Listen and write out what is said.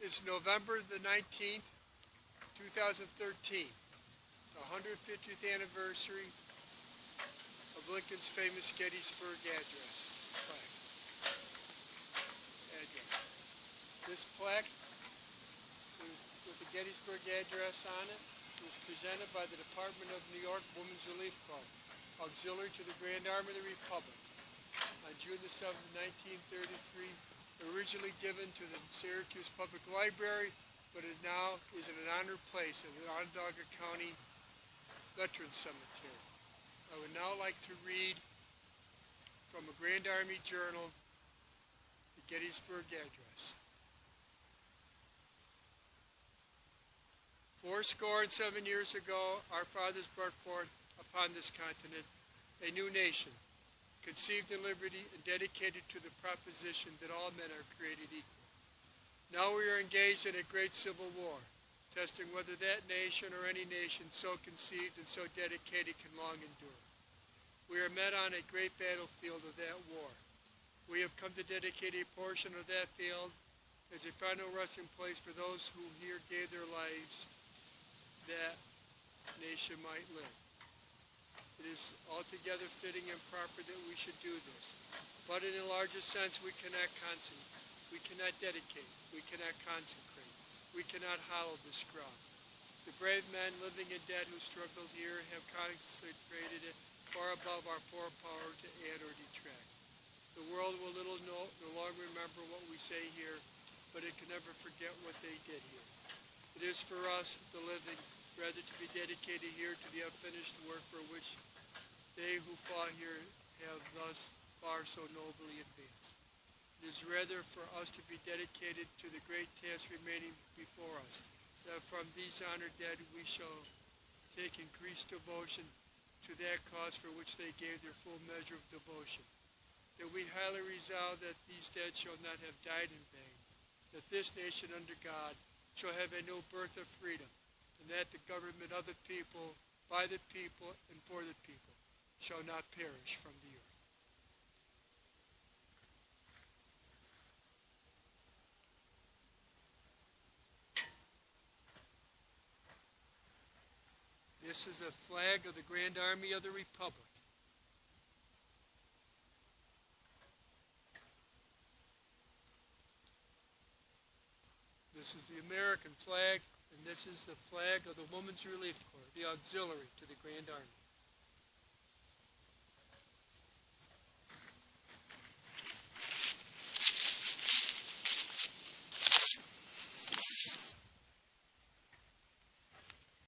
is November the 19th, 2013, the 150th anniversary of Lincoln's famous Gettysburg Address. This plaque with the Gettysburg Address on it was presented by the Department of New York Women's Relief Corps, auxiliary to the Grand Army of the Republic, on June the 7th, 1933, originally given to the Syracuse Public Library, but it now is in an honored place in the Onondaga County Veterans Cemetery. I would now like to read from a Grand Army Journal, the Gettysburg Address. 7 years ago, our fathers brought forth upon this continent a new nation, conceived in liberty and dedicated to the proposition that all men are created equal. Now we are engaged in a great civil war, testing whether that nation or any nation so conceived and so dedicated can long endure. We are met on a great battlefield of that war. We have come to dedicate a portion of that field as a final resting place for those who here gave their lives that nation might live. It is altogether fitting and proper that we should do this. But in a larger sense, we cannot dedicate, we cannot consecrate, we cannot hallow this ground. The brave men, living and dead, who struggled here have consecrated it far above our poor power to add or detract. The world will no longer remember what we say here, but it can never forget what they did here. It is for us, the living, rather to be dedicated here to the unfinished work for which they who fought here have thus far so nobly advanced. It is rather for us to be dedicated to the great task remaining before us, that from these honored dead we shall take increased devotion to that cause for which they gave their full measure of devotion. That we highly resolve that these dead shall not have died in vain, that this nation under God shall have a new birth of freedom, and that the government of the people, by the people, and for the people shall not perish from the earth. This is a flag of the Grand Army of the Republic. This is the American flag, and this is the flag of the Women's Relief Corps, the auxiliary to the Grand Army.